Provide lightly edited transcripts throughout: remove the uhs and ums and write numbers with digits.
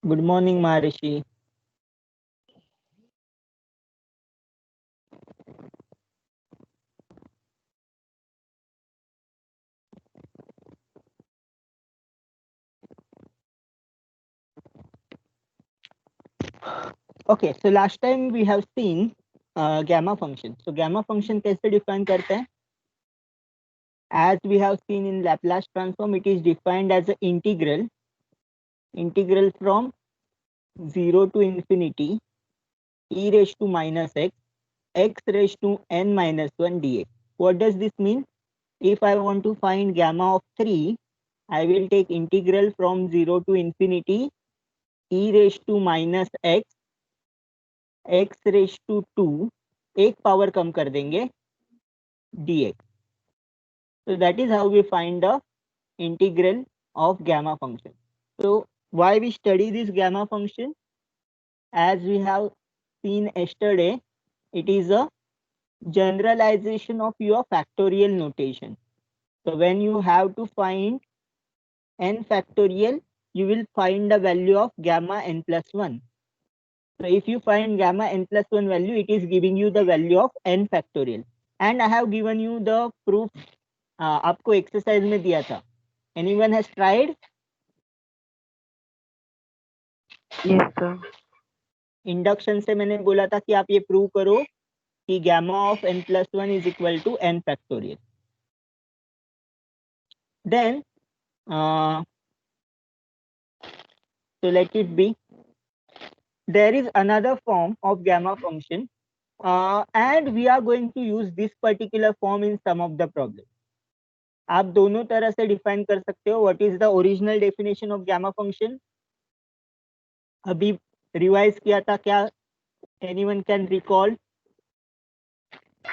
Good morning, Maharishi. Okay, so last time we have seen gamma function. So gamma function कैसे define करते हैं? As we have seen in Laplace transform, it is defined as an integral from 0 to infinity e raised to minus x raised to n minus 1 dx. What does this mean? If I want to find gamma of 3, I will take integral from 0 to infinity e raised to minus x raised to 2, एक power कम कर देंगे dx. So that is how we find the integral of gamma function. So why we study this gamma function? As we have seen yesterday, it is a generalization of your factorial notation. So when you have to find n factorial, you will find the value of gamma n plus 1. So if you find gamma n plus 1 value, it is giving you the value of n factorial. And I have given you the proof. आपको exercise में दिया था. Anyone has tried? Yes, sir. Induction से मैंने बोला था कि आप ये प्रूव करो कि gamma of n plus 1 is equal to n factorial. Then, so let it be. There is another form of gamma function, and we are going to use this particular form in some of the problems. आप दोनों तरह से define कर सकते हो. What is the original definition of gamma function? अभी revise किया था क्या? Anyone can recall?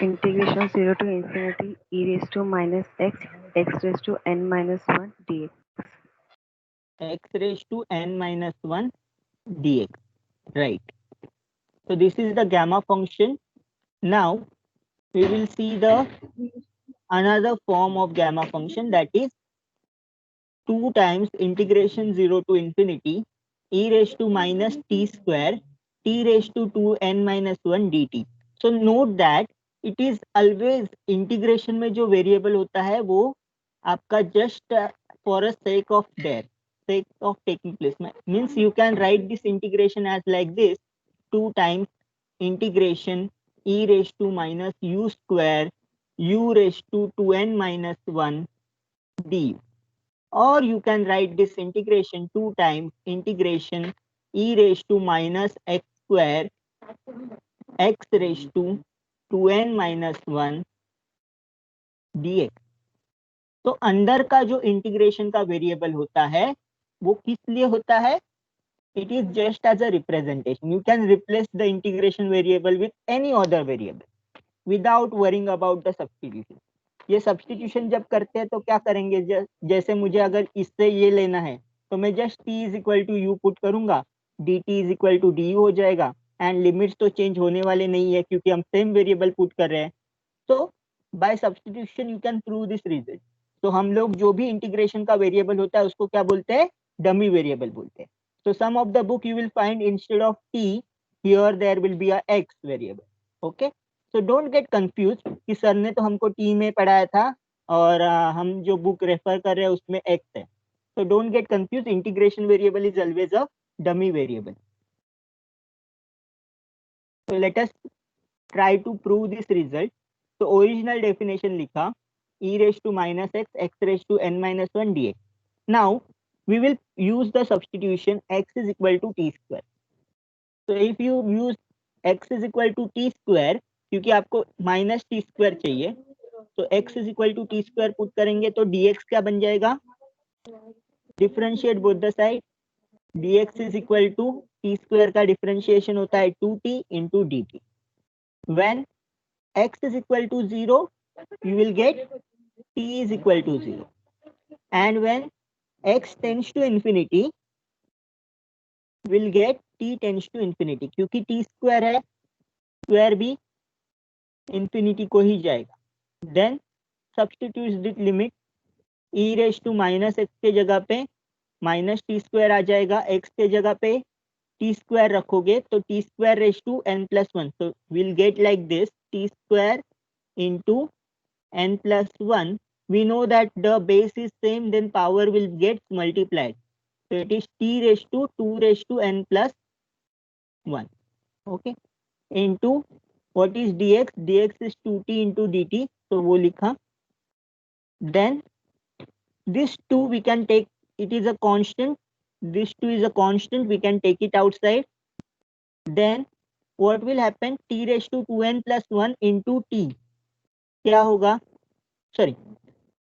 Integration 0 to infinity e raised to minus x raised to n minus 1 dx. x raised to n minus 1 dx. Right. So this is the gamma function. Now we will see the another form of gamma function, that is 2 times integration 0 to infinity e raised to minus t square t raised to 2n minus 1 dt. So note that it is always integration में जो variable होता है वो आपका just for a sake of taking place. Means you can write this integration as like this: 2 times integration e raised to minus u square u raised to 2n minus 1 du. Or you can write this integration 2 times integration e raised to minus x square x raised to 2n minus 1 dx. तो अंदर का जो integration का variable होता है वो किस लिए होता है? It is just as a representation. You can replace the integration variable with any other variable without worrying about the substitution. ये सब्सटीट्यूशन जब करते हैं तो क्या करेंगे? जैसे मुझे अगर इससे ये लेना है तो मैं just t is equal to U put करूंगा, dt is equal to D हो जाएगा, एंड लिमिट्स तो चेंज होने वाले नहीं है क्योंकि हम सेम वेरिएबल पुट कर रहे हैं. तो by substitution you can prove this result. तो हम लोग जो भी इंटीग्रेशन का वेरिएबल होता है उसको क्या बोलते हैं? डमी वेरिएबल बोलते हैं. So some of the book you will find instead of t, here there will be a x variable. Okay, so don't get confused कि सर ने तो हमको t में पढ़ाया था और हम जो बुक रेफर कर रहे हैं उसमें x है. So don't get confused. Integration variable is always a dummy variable. So let us try to prove this result. So original definition लिखा e raised to minus x raised to n minus 1 dx. Now we will use the substitution x is equal to t square. So if you use x is equal to t square, क्योंकि आपको minus T square चाहिए, तो x is equal to t square put करेंगे तो dx क्या बन जाएगा? Differentiate both the side. dx is equal to t square का डिफरेंशिएशन होता है 2t into dt. When x is equal to 0, you will get t is equal to 0. And when x tends to infinity, will get t tends to infinity. क्योंकि t square है, square भी infinity को ही जाएगा. Then substitute this limit e raise to minus X के जगह पे minus T square आ जाएगा, x के जगह पे टी स्क्वायर रखोगे तो T square raise to n plus one, so we'll get like this t square into n plus 1. We know that the base is same, then power will get multiplied, so it is t raised to 2 raised to n plus 1. Okay, into what is dx? Dx is 2t into dt, so वो लिखा. Then this 2 we can take, it is a constant, this 2 is a constant, we can take it outside. Then what will happen? t raised to 2n plus 1 into t क्या होगा? Sorry,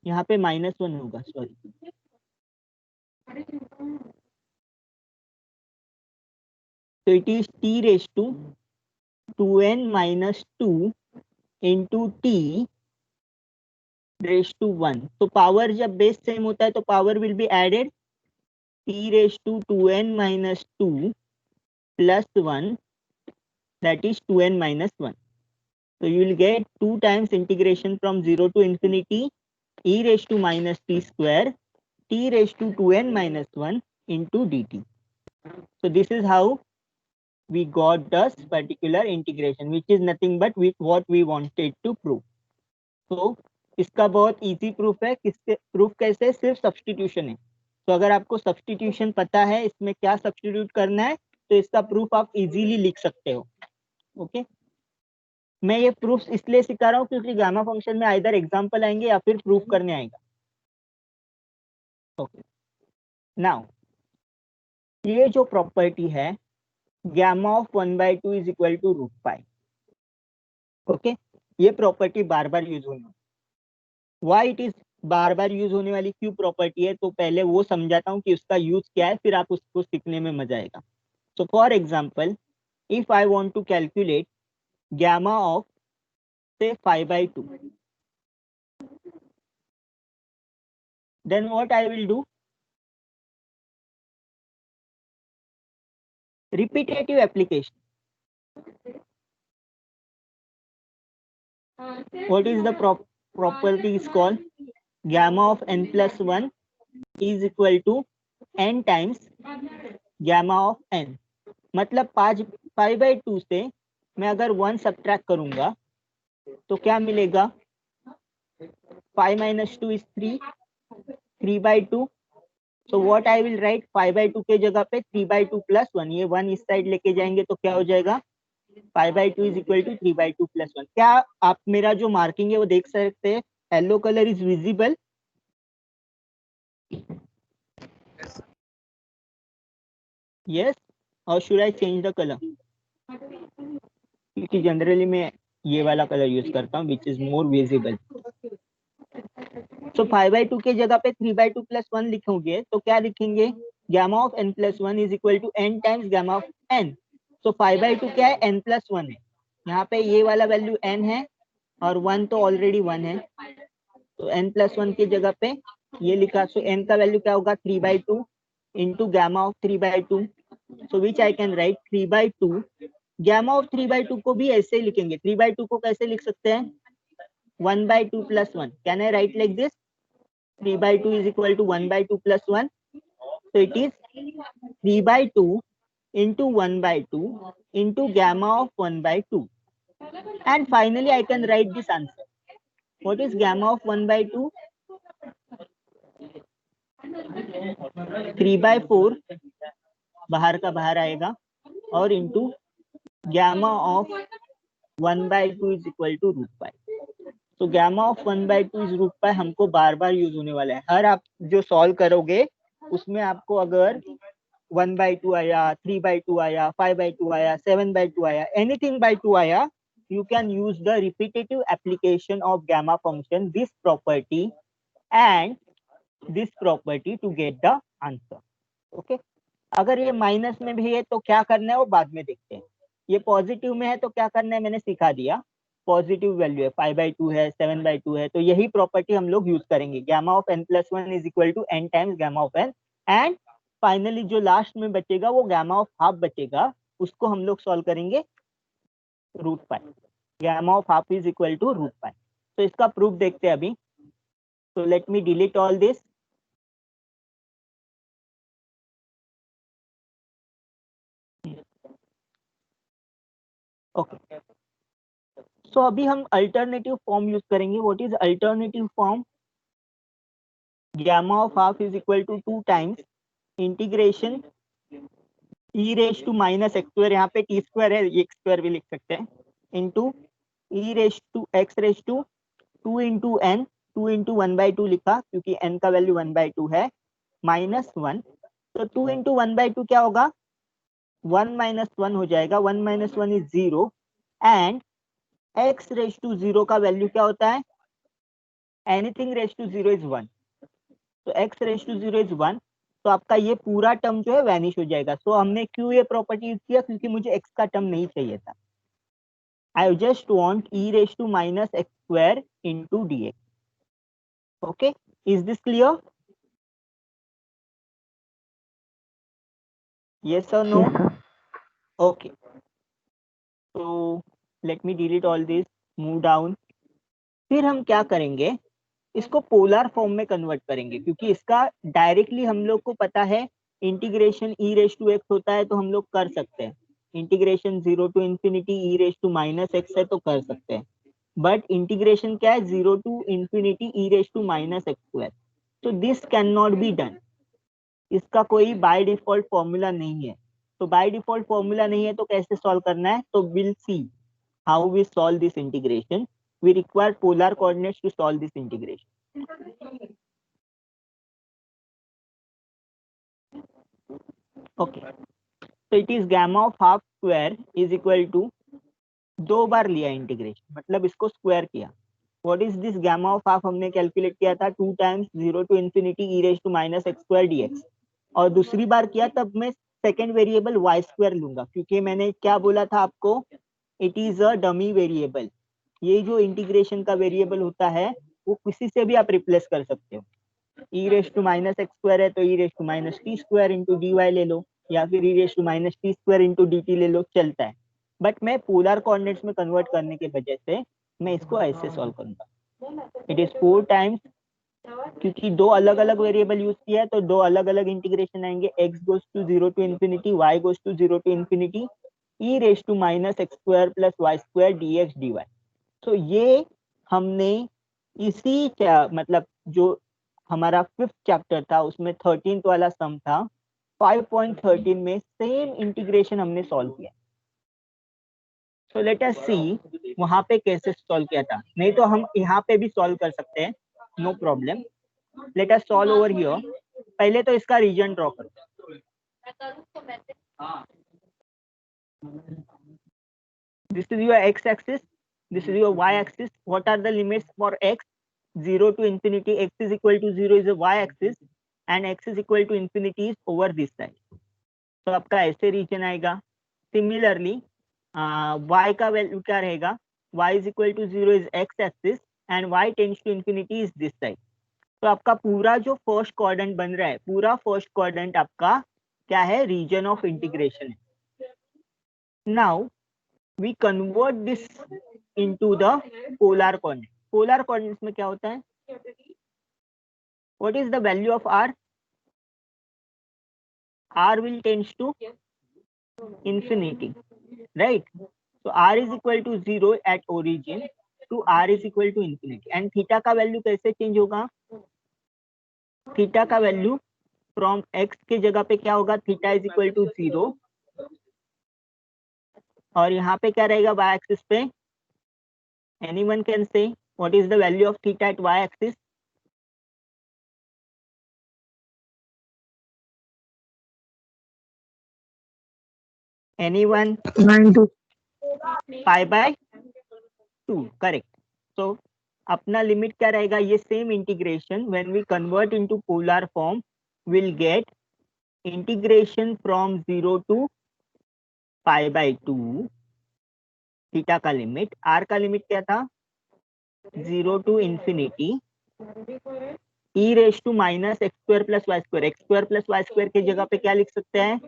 यहाँ पे -1 होगा, sorry. So it is t raised to 2n minus 2 into t raised to 1. तो power जब base same होता है तो power will be added, t raised to 2n minus 2 plus 1, that is 2n minus 1. So you will get 2 times integration from 0 to infinity e raised to minus t square t raised to 2n minus 1 into dt. So this is how we got this particular integration, which is nothing but what we wanted to prove. So इसका बहुत easy proof है. किससे proof कैसे? सिर्फ substitution है. तो अगर आपको सब्स्टिट्यूशन पता है इसमें क्या सब्स्टिट्यूट करना है तो इसका प्रूफ आप इजीली लिख सकते हो. ओके, मैं ये प्रूफ इसलिए सिखा रहा हूँ क्योंकि गामा फंक्शन में आइदर एग्जांपल आएंगे या फिर प्रूफ करने आएगा. ओके, नाउ ये जो प्रॉपर्टी है gamma of 1/2 is equal to root pi. Okay, ये प्रॉपर्टी बार बार यूज होने वाली. Why it is bar bar use होने वाली क्यों प्रॉपर्टी है, तो पहले वो समझाता हूँ कि उसका यूज क्या है, फिर आप उसको सीखने में मजा आएगा. So for example, if I want to calculate gamma of say 5/2, then what I will do? Repetitive application. What is the property is called? Gamma of n plus 1 is equal to n times gamma of n. मतलब 5/2 से मैं अगर 1 subtract करूंगा तो क्या मिलेगा? 5 minus 2 is 3, 3/2. So what I will write? 5/2 के जगह पे 3/2 plus 1, ये 1 इस साइड लेके जाएंगे तो क्या हो जाएगा? 5/2 is equal to 3/2 plus 1. क्या आप मेरा जो मार्किंग है वो देख सकते हैं? Yellow colour is visible? Yes, or should I change the color? क्योंकि जनरली मैं ये वाला कलर यूज करता हूँ which is more visible. So 5/2 के जगह पे 3/2 plus 1 लिखोगे तो क्या लिखेंगे? Gamma of n plus 1 is equal to n times gamma of n. So 5/2 क्या है? n plus 1 है. यहाँ पे ये वाला वैल्यू n है और 1 तो ऑलरेडी 1 है, तो n plus 1 की जगह पे ये लिखा. सो n का वैल्यू क्या होगा? 3/2 into gamma of 3/2. So which I can write 3/2. Gamma of 3/2 को भी ऐसे ही लिखेंगे. 3/2 को कैसे लिख सकते हैं? 1/2 plus 1. Can I write like this? 3/2 is equal to 1/2 plus 1. So it is 3/2 into 1/2 into gamma of 1/2. And finally I can write this answer. What is gamma of 1/2? 3/4 बाहर का बाहर आएगा और into gamma of 1/2 is equal to root pi. तो gamma of 1/2 is root pi हमको बार बार use होने वाला है. हर आप जो सॉल्व करोगे उसमें आपको अगर 1/2 आया, 3/2 आया, 5/2 आया, 7/2 आया, anything by 2 आया, you can use the repetitive application of gamma function, this property and this property to get the answer. Okay, अगर ये माइनस में भी है तो क्या करना है वो बाद में देखते हैं. ये पॉजिटिव में है तो क्या करना है मैंने सिखा दिया. पॉजिटिव वैल्यू है, 5/2 है, 7/2 है, तो यही प्रॉपर्टी हम लोग यूज करेंगे. gamma of n plus 1 is equal to n times gamma of n. And finally जो लास्ट में बचेगा वो gamma of हाफ बचेगा, उसको हम लोग सॉल्व करेंगे root pi. gamma of half is equal to root pi. तो इसका प्रूफ देखते हैं अभी. So let me delete all this. Okay, so अभी हम अल्टरनेटिव फॉर्म यूज करेंगे. What is alternative form? gamma of half is equal to 2 times integration e raise to minus x square, यहाँ पे टी स्क्वायर है, x square भी लिख सकते हैं, into e raise to x raise to 2 into n, 2 into 1/2 लिखा क्योंकि n का वैल्यू 1/2 है, -1. तो 2 इंटू 1/2 क्या होगा? 1 माइनस 1 हो जाएगा. 1 minus 1 is 0 and x raise to 0 का वैल्यू क्या होता है? Anything raise to 0 is 1. तो x रेज टू 0 इज 1. तो आपका ये पूरा टर्म जो है वैनिश हो जाएगा. सो हमने क्यों ये प्रॉपर्टी यूज किया? क्योंकि मुझे x का टर्म नहीं चाहिए था. I just want e raise to minus x square into dx. Okay, is this clear? Yes or no? Yes, sir. Okay. So let me delete all this, move down. फिर हम क्या करेंगे? इसको polar form में convert करेंगे क्योंकि इसका directly हम लोग को पता है integration e raise to X होता है, तो हम लोग कर सकते हैं. Integration 0 to infinity e raise to minus X है तो कर सकते हैं. बट इंटीग्रेशन क्या है? 0 to infinity e raise to minus x square. तो this can not be done. इसका कोई बाय डिफॉल्ट फॉर्मूला नहीं है. तो बाय डिफॉल्ट फॉर्मूला नहीं है तो कैसे सॉल्व करना है? तो will see how we solve this integration. We require polar coordinates to solve this integration. Okay, तो it is gamma of half square is equal to, दो बार लिया इंटीग्रेशन मतलब इसको स्क्वायर किया. What is this gamma of half? हमने calculate किया था 2 times 0 to infinity e raise to minus x square dx. और दूसरी बार किया तब मैं सेकेंड वेरिएबल वाई स्क्वायर लूंगा क्योंकि मैंने क्या बोला था आपको? It is a dummy variable. ये जो इंटीग्रेशन का वेरिएबल होता है वो किसी से भी आप रिप्लेस कर सकते हो. e raise to minus x square है तो e raise to minus T square into D Y ले लो, या फिर e raise to minus T square into D T ले लो, चलता है. बट मैं पोलर कोऑर्डिनेट्स में कन्वर्ट करने की वजह से मैं इसको ऐसे सॉल्व करूंगा. इट इज 4 टाइम्स, क्योंकि दो अलग अलग वेरिएबल यूज किया है तो दो अलग अलग इंटीग्रेशन आएंगे. x goes to 0 to infinity, y goes to 0 to infinity, e raise to minus x square plus Y square dx dy. तो ये हमने इसी मतलब जो हमारा 5th चैप्टर था उसमें 13th वाला सम था, 5.13 में सेम इंटीग्रेशन हमने सॉल्व किया. सो लेट अस सी वहां पे कैसे सॉल्व किया था. नहीं तो हम यहाँ पे भी सॉल्व कर सकते हैं, no problem. Let us solve over here. पहले तो इसका रीजन ड्रॉ करो. This is your x axis, this is your y axis. What are the limits for x? 0 to infinity, x is equal to 0 is a y axis and x is equal to infinity is over this side. तो आपका ऐसे reason आएगा. Similarly y का value क्या रहेगा? y is equal to 0 is x axis and y tends to infinity is this side. तो आपका पूरा जो फर्स्ट क्वाड्रेंट बन रहा है, पूरा फर्स्ट क्वाड्रेंट आपका क्या है? रीजन ऑफ इंटीग्रेशन है. Now we convert this into the polar coordinate. Polar coordinates में क्या होता है? What is the value of r? r will tends to infinity, right? So r is equal to 0 at origin to r is equal to infinity. and theta का value कैसे change होगा? Theta का value from x के जगह पे क्या होगा? Theta is equal to 0 और यहाँ पे क्या रहेगा? y एक्सिस पे. Anyone can say what is the value of theta at y axis? Anyone? 9 pi by 2, correct. So अपना लिमिट क्या रहेगा? ये same integration when we convert into polar form will get integration from 0 to pi by 2. Theta का limit, r का limit क्या था? 0 to infinity e raise to minus x square plus Y square. X square plus Y square की जगह पे क्या लिख सकते हैं?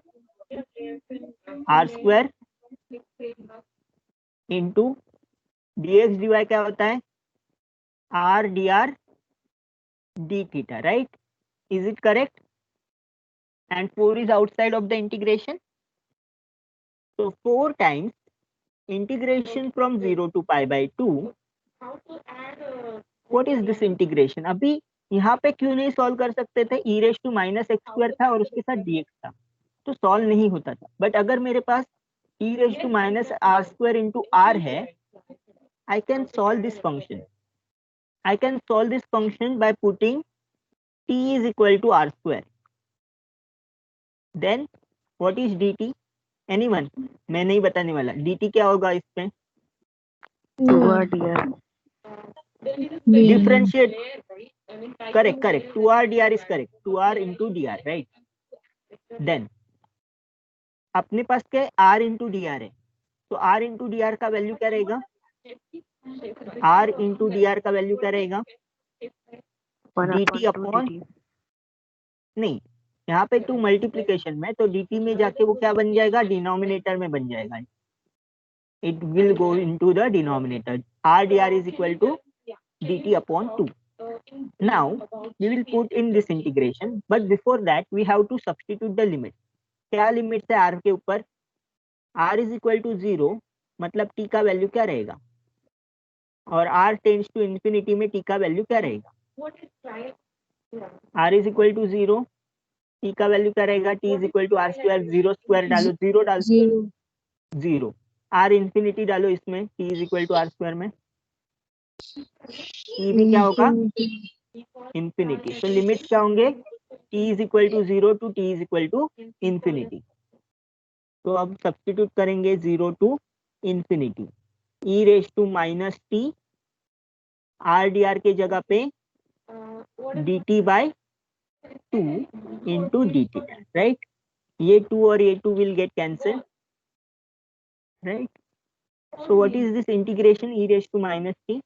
r square into dx dy क्या होता है? r dr d theta, right? Is it correct? And 4 is outside of the integration. So 4 times integration from 0 to pi by 2, what is this integration? अभी यहाँ पे क्यों नहीं सॉल्व कर सकते थे? e raise to minus x square था और उसके साथ dx था, तो सॉल्व नहीं होता था। बट अगर मेरे पास e raise to minus R square into R है, I can solve this function. I can solve this function by putting t is equal to r square. Then what is dt? Anyone? मैं नहीं बताने वाला। dt क्या होगा इसमें? 2r dr. Differentiate. Correct, correct. 2r dr is correct. 2r into dr, right? Then अपने पास क्या है? r into dr है, तो r into dr का वैल्यू क्या रहेगा? r into dr का वैल्यू क्या रहेगा? 1 dt upon 2 अपॉन, dt. नहीं, यहाँ पे 2 मल्टीप्लीकेशन में, तो dt में जाके वो क्या बन जाएगा? डिनोमिनेटर में बन जाएगा। It will go into the denominator. r dr is equal to dt upon 2. Now we will put in this integration, but before that we have to substitute the limit. क्या लिमिट है r के ऊपर? r is equal to 0, मतलब t का value क्या रहेगा? और r tends to infinity में t का वैल्यू क्या रहेगा? r is equal to 0, t का वैल्यू क्या रहेगा? t is equal to r square, 0 square डालो, 0 डालो, 0, r इंफिनिटी डालो इसमें, t is equal to r square में, t भी क्या होगा? इंफिनिटी। तो लिमिट क्या होंगे? t is equal to 0 to t is equal to infinity. तो अब सब्स्टिट्यूट करेंगे 0 to infinity, e raise to minus T, r dr के जगह पे dt by 2 into dt, right? ये 2 और ये 2 will get cancel, right? So what is this integration? e raise to minus T,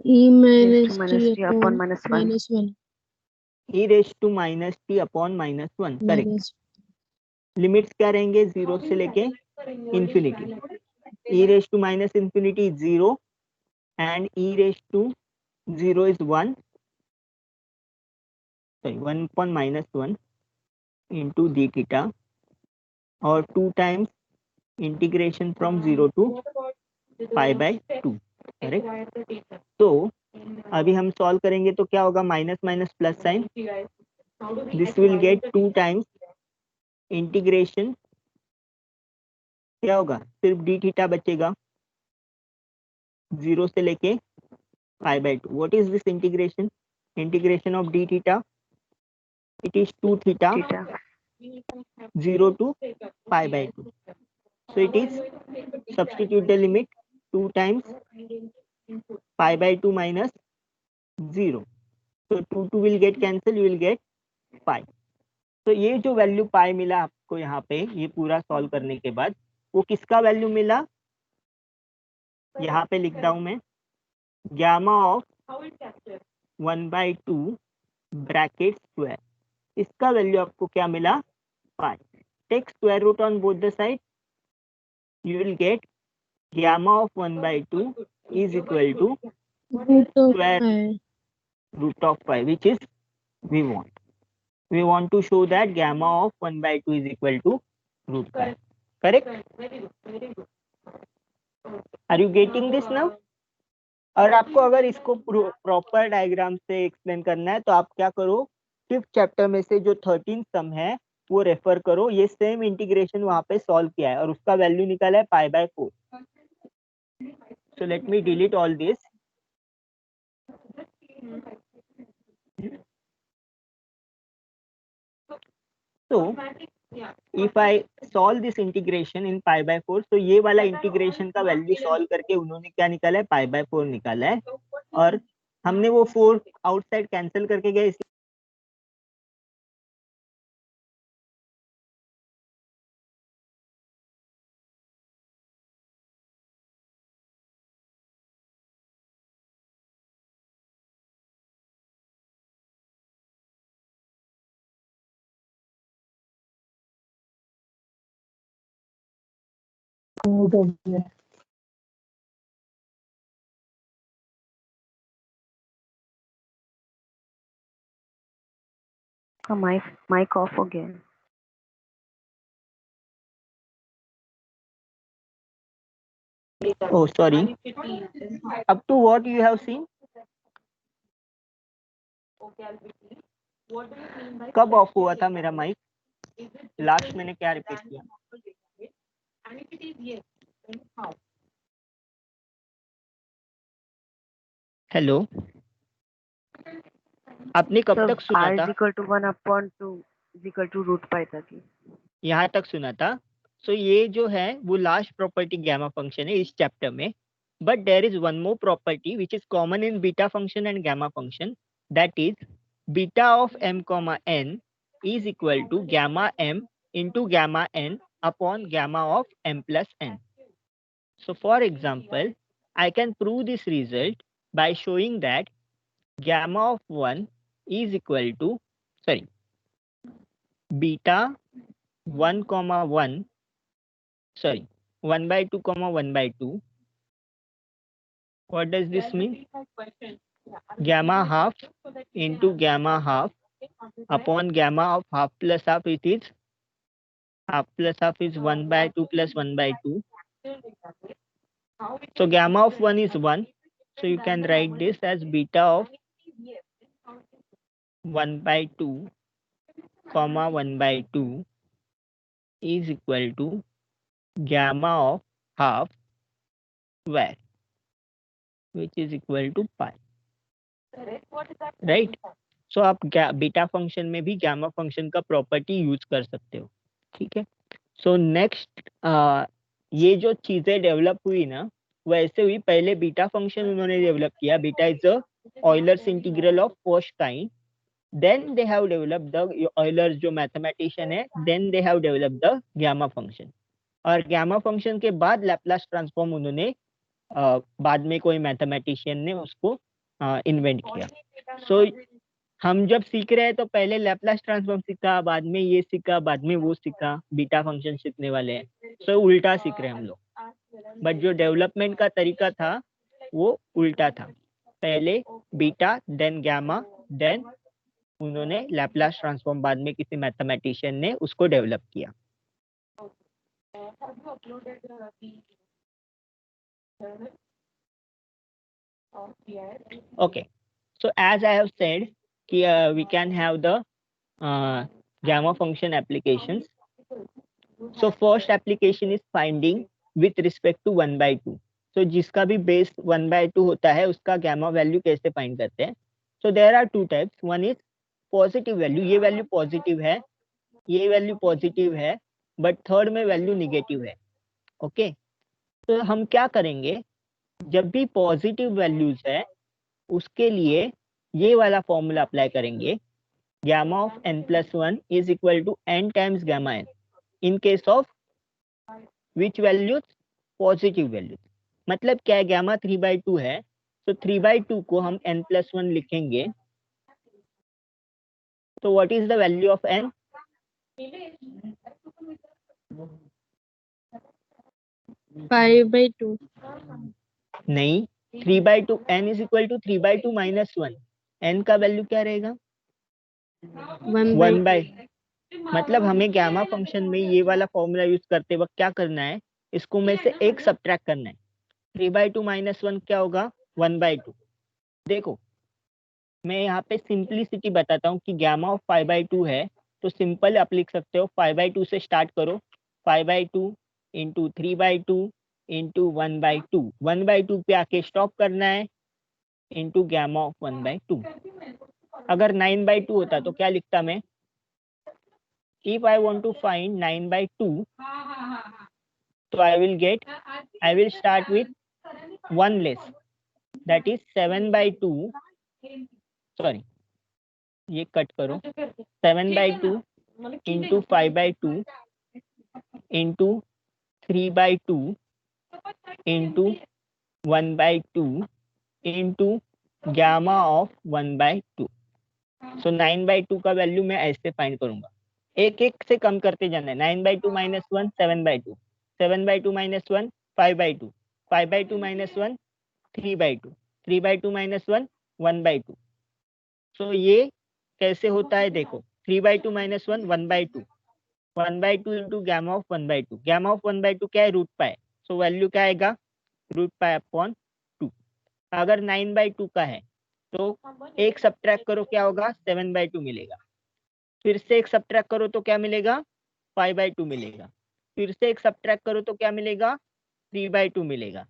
e Raised minus to minus t t upon upon minus 1. minus 1 e raise to minus T upon minus 1, correct. minus limits क्या रहेंगे? 0 से लेके infinity. e raise to minus infinity 0 and e raise to 0 is 1, sorry, 1 upon minus 1 into d theta, और 2 times integration from 0 to pi by 2, correct? तो अभी हम solve करेंगे तो क्या होगा? Minus minus plus sign, this will get 2 times integration, क्या होगा? सिर्फ डी थीटा बचेगा 0 से लेके पाई by 2। What is this integration? Integration of D theta, it is 2 theta Theta. 0 to pi by 2. So it is, substitute the limit, 2 times pi by 2 minus 0. So 2 will get cancel, you will get pi. तो ये जो value pi मिला आपको यहाँ पे, ये पूरा solve करने के बाद, वो किसका वैल्यू मिला? यहाँ पे लिखता हूं मैं, गैमा ऑफ 1/2 ब्रैकेट स्क्वायर, इसका वैल्यू आपको क्या मिला? Pi. Take square root on both the side, you will get gamma of 1/2 is equal to root of square pi. root of pi, which is we want. We want to show that gamma of 1/2 is equal to root pi. Correct? Are you getting this now? और आपको अगर इसको proper diagram से explain करना है तो आप क्या करो, 5th चैप्टर में से जो 13th सम है वो रेफर करो। ये सेम इंटीग्रेशन वहां पे सॉल्व किया है और उसका वैल्यू निकाला है pi by 4। So let me delete all this. So if I solve this integration in pi by 4, तो ये वाला इंटीग्रेशन का वैल्यू सॉल्व करके उन्होंने क्या निकाला है? पाई बाय 4 निकाला है, और हमने वो 4 आउटसाइड कैंसिल करके गए, का mic off हो गया है. Oh, sorry. Up to what you have seen? कब ऑफ हुआ था मेरा माइक? लास्ट मैंने क्या रिपीट किया? हेलो, आपने कब तक सुना R था? is equal to 1/2 is equal to root pi तक ही। यहाँ तक सुना था। सो ये जो है वो लास्ट प्रॉपर्टी गैमा फंक्शन है इस चैप्टर में, but there is one more property which is common in beta function and gamma function, that is beta of m comma n is equal to gamma m into gamma n upon gamma of m plus n. So for example, I can prove this result by showing that gamma of 1 is equal to, sorry, beta 1 comma 1, sorry, 1 by 2 comma 1 by 2. What does this mean? Gamma half into gamma half upon gamma of half plus half, it is half plus half is 1 by 2 plus 1 by 2. So gamma of 1 is 1. So you can write this as beta of 1 by 2 comma 1 by 2 is equal to gamma of half square, which is equal to pi. Right? So आप beta function में भी gamma function का property use कर सकते हो। ठीक है। So next ये जो चीजें डेवलप हुई ना, वैसे हुई। पहले बीटा फंक्शन उन्होंने डेवलप किया, beta is a Euler's integral of first kind, then they have developed the Euler's जो मैथमेटिशियन है, then they have developed the gamma function. और गामा फंक्शन के बाद लैप्लास ट्रांसफॉर्म उन्होंने बाद में कोई मैथमेटिशियन ने उसको इन्वेंट किया। सो हम जब सीख रहे हैं तो पहले लैप्लास ट्रांसफॉर्म सीखा, बाद में ये सीखा, बाद में वो सीखा, बीटा फंक्शन सीखने वाले हैं। सो उल्टा सीख रहे हैं हम लोग, बट जो डेवलपमेंट का तरीका था वो उल्टा था। पहले बीटा, देन गामा, देन उन्होंने लैप्लास ट्रांसफॉर्म बाद में किसी मैथमेटिशियन ने उसको डेवलप किया। Okay, so as I have said, we can have the gamma function applications. So first application is finding with respect to 1 by 2. So जिसका भी base 1 by 2 होता है उसका gamma value कैसे find करते हैं? So there are two types. One is positive value, ये value positive है, ये value positive है, but third में value negative है। Okay, तो हम क्या करेंगे, जब भी पॉजिटिव वैल्यूज है उसके लिए ये वाला फॉर्मूला अप्लाई करेंगे, gamma of n plus 1 is equal to n times gamma n in case of which values? Positive values. मतलब क्या है, gamma 3/2 है, तो 3/2 को हम n plus 1 लिखेंगे। तो what is the value of n? Five by two. नहीं, 3/2, n is equal to 3/2 minus 1. n का वैल्यू क्या रहेगा? 1 by, मतलब हमें गामा फंक्शन में ये वाला फॉर्मूला यूज करते वक्त क्या करना है, इसको में से एक सब्ट्रैक्ट करना है। 3/2 minus 1 क्या होगा? 1/2। देखो मैं यहाँ पे सिंपलिसिटी बताता हूँ कि गामा ऑफ 5/2 है, तो सिंपल आप लिख सकते हो 5/2 से स्टार्ट करो, 5/2 इंटू 3/2 इंटू 1/2, 1/2 पे आके स्टॉप करना है, इंटू गामा ऑफ 1/2। अगर 9/2 होता तो क्या लिखता मैं? If I want to find 9/2, so I will start with 1 less, that is 7/2, sorry ये कट करो, 7/2 into 5/2 into 3/2 into 1/2 into gamma of 1/2। सो 9/2 का वैल्यू मैं ऐसे फाइंड करूंगा, एक एक से कम करते जाना है। 9/2 minus 1 7/2, 7/2 minus 1 5/2, 5/2 minus 1 3/2, 3/2 minus 1 1/2। सो ये कैसे होता है देखो, 3/2 minus 1 1/2, 1/2 into gamma of 1/2, gamma of 1/2 क्या है? Root pi. सो वैल्यू क्या आएगा? Root pi upon 2। अगर 9/2 का है तो एक सब्ट्रैक्ट करो, क्या होगा? 7/2 मिलेगा। फिर से एक सब्ट्रैक्ट करो तो क्या मिलेगा? 5/2 मिलेगा। फिर से एक सब्ट्रैक्ट करो तो क्या मिलेगा? 3/2 मिलेगा।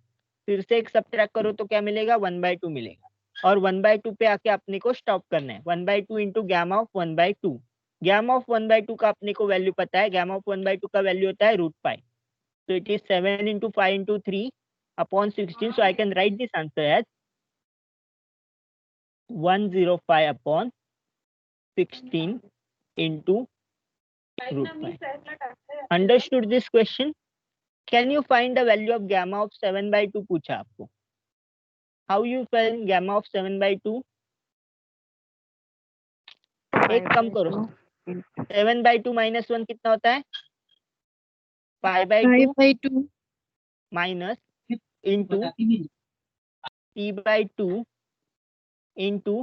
फिर से एक सब्ट्रैक्ट करो तो क्या मिलेगा? 1/2 मिलेगा। और 1/2 पे आके अपने को स्टॉप करना है। 1/2 into gamma of 1/2। Gamma of 1/2 का अपने को वैल्यू पता है। गैमा ऑफ 1/2 का वैल्यू होता है root pi. So it is 7 into 5 into 3 upon 16. So I can write this answer as 105 upon 16 into root 5. Understood this question? Can you find the value of gamma of 7/2? पूछा आपको. How you find gamma of 7/2? एक कम करो. 7/2 minus 1 कितना होता है? 5/2 5/2 minus into t/2 into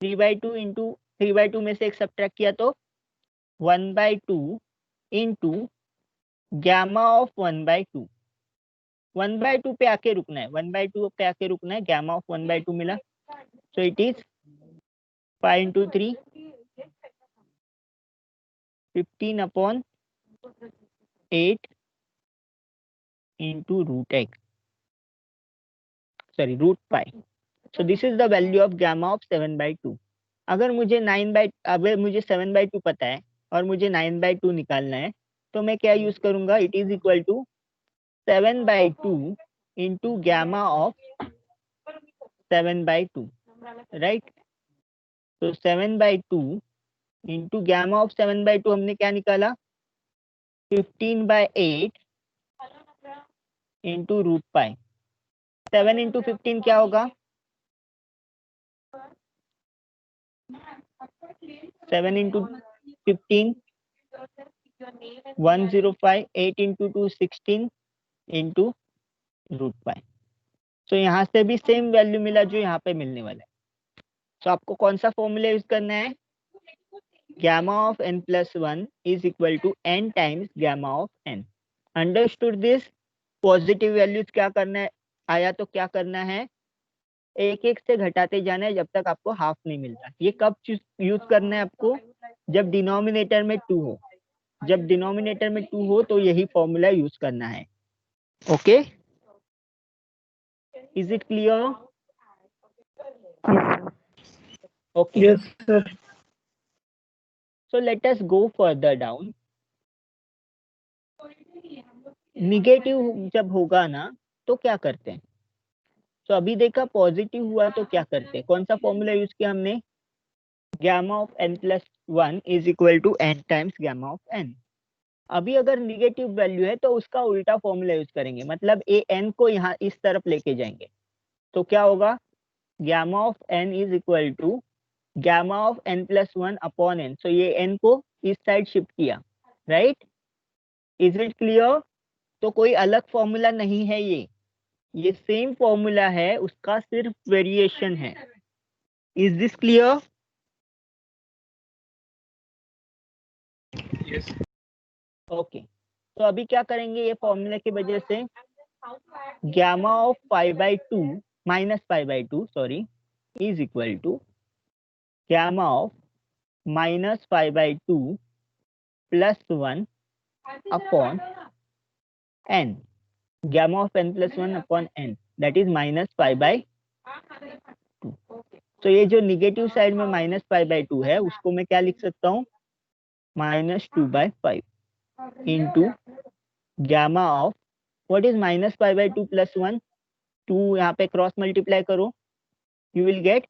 3/2 into 3/2 में से एक सब्ट्रैक्ट किया तो 1/2 into गैमा ऑफ 1/2। 1/2 पे आके रुकना है। 1/2 पे आके रुकना है। गैमा ऑफ 1/2 मिला। So it is 5 into 3 15 upon 8 into root x, sorry root pi. So this is the value of gamma of 7/2. अगर मुझे 7/2 पता है और मुझे 9/2 निकालना है तो मैं क्या यूज करूंगा? It is equal to 7/2 into gamma of 7/2, right? तो 7/2 into gamma of 7/2 हमने क्या निकाला? 15/8 into root pi. 7 into 15 क्या होगा? 7 into 15 105, 8 into 2 16 into root pi. तो यहाँ से भी सेम वैल्यू मिला जो यहाँ पे मिलने वाला है। तो आपको कौन सा फॉर्मूला यूज करना है? gamma of n plus 1 is equal to n times gamma of n. Understood this? Positive values क्या करना है? आया तो क्या करना है? एक एक से घटाते जाना है जब तक आपको हाफ नहीं मिलता। ये कब यूज करना है आपको? जब डिनोमिनेटर में 2 हो। जब डिनोमिनेटर में 2 हो तो यही फॉर्मूला यूज करना है। Okay, is it clear? Okay, Yes, sir. so let us go further down. Negative जब होगा ना तो क्या करते हैं? तो अभी देखा पॉजिटिव हुआ तो क्या करते हैं? कौन सा फॉर्मूला यूज किया हमने? Gamma of n plus 1 is equal to n times gamma of n. अभी अगर निगेटिव वैल्यू है तो उसका उल्टा फॉर्मूला यूज करेंगे, मतलब ए एन को यहाँ इस तरफ लेके जाएंगे। तो क्या होगा? Gamma of n is equal to gamma of n plus 1 upon n। So ये n को इस साइड शिफ्ट किया, राइट? Is it clear? तो कोई अलग फॉर्मूला नहीं है, ये सेम फॉर्मूला है, उसका सिर्फ वेरिएशन है। Is this clear? Yes. Okay, तो अभी क्या करेंगे? ये फॉर्मूला की वजह से gamma of 5/2 minus 5/2 sorry is equal to gamma of minus 5/2 plus 1 upon n. Gamma of n plus 1 upon n, that is minus 5/2. तो ये जो निगेटिव साइड में माइनस 5/2 है उसको मैं क्या लिख सकता हूँ? -2/5 into gamma of what is -5/2 plus 1? 2 यहाँ पे क्रॉस मल्टीप्लाई करो, यू विल गेट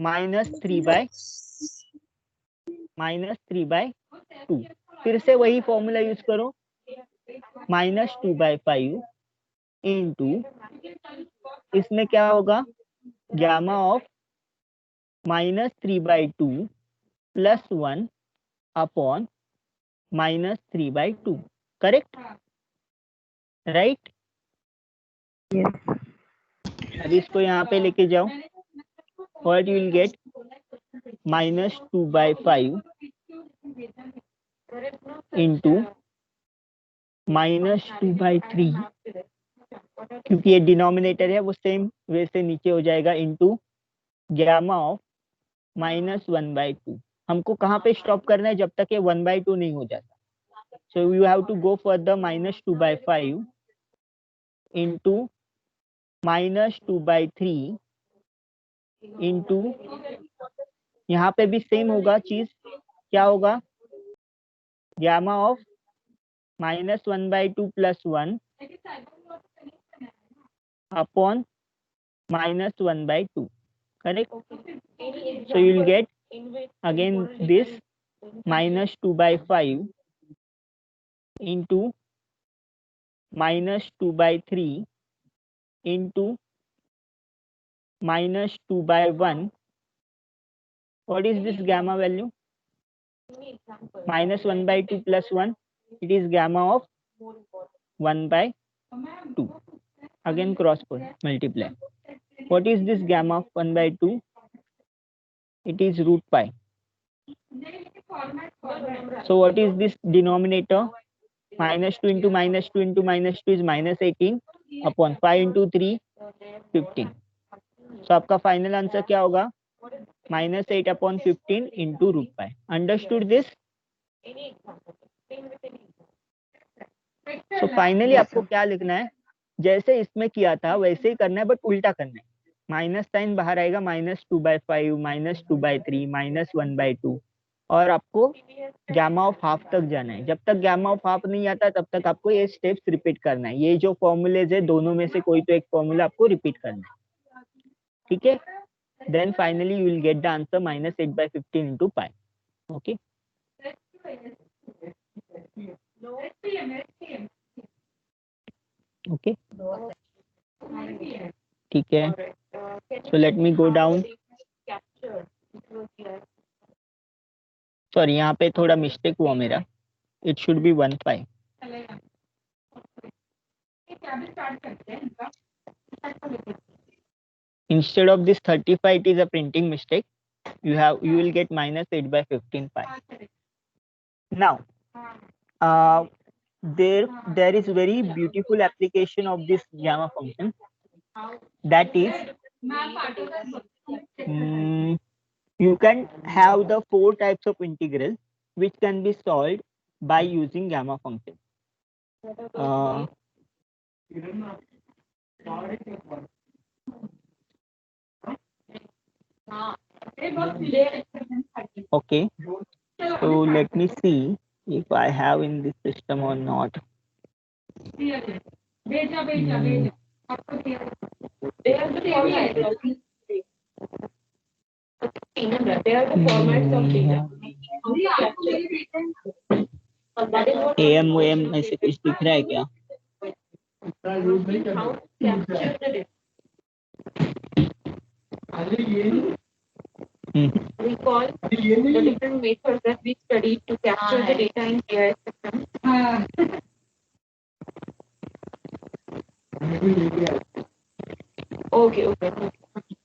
-3/2। फिर से वही फॉर्मूला यूज करो, -2/5 इंटू इसमें क्या होगा? Gamma of -3/2 plus 1 upon -3/2, correct? Right? अब इसको यहाँ पे लेके जाओ, what you will get? -2/5 into -2/3 क्योंकि ये डिनोमिनेटर है वो सेम वे से नीचे हो जाएगा इंटू गैमा ऑफ -1/2। हमको कहाँ पे स्टॉप करना है? जब तक ये 1/2 नहीं हो जाता। So you have to go for the -2/5 into -2/3 into, यहाँ पे भी सेम होगा चीज। क्या होगा? Gamma of -1/2 + 1 upon -1/2, correct? So you will get again this -2/5 into -2/3 into -2/1. What is this gamma value? -1/2 + 1. It is gamma of 1/2. Again cross multiply. What is this gamma of 1/2? It is root pi. So what is this denominator? -2 into -2 into -2 is -18 upon 5 into 3 15. So आपका final answer क्या होगा? -8 upon 15 into root pi. Understood this? So finally आपको क्या लिखना है? जैसे इसमें किया था वैसे ही करना है, बट उल्टा करना है। माइनस साइन बाहर आएगा, -2/5 -2/3 -1/2, और आपको गैमा ऑफ हाफ तक जाना है। जब तक गैमा ऑफ हाफ नहीं आता तब तक आपको ये स्टेप्स रिपीट करना है। ये जो फॉर्मूलेज है दोनों में से कोई तो एक फॉर्मूला आपको रिपीट करना है, ठीक है? Then finally you will get the answer -8/15 into pi. Okay, okay, ठीक है। So let me go down. Sorry, यहाँ पे थोड़ा मिस्टेक हुआ मेरा। It should be 1/5. Instead of this 35, it is a printing mistake. You will get -8/15 pi. Now, there is very beautiful application of this gamma function. That is, you can have the 4 types of integral which can be solved by using gamma function. Okay, so let me see if I have in this system or not. AM ऐसे कुछ दिख रहा है क्या? Recall the different methods that we studied to capture the data in GIS system. Okay.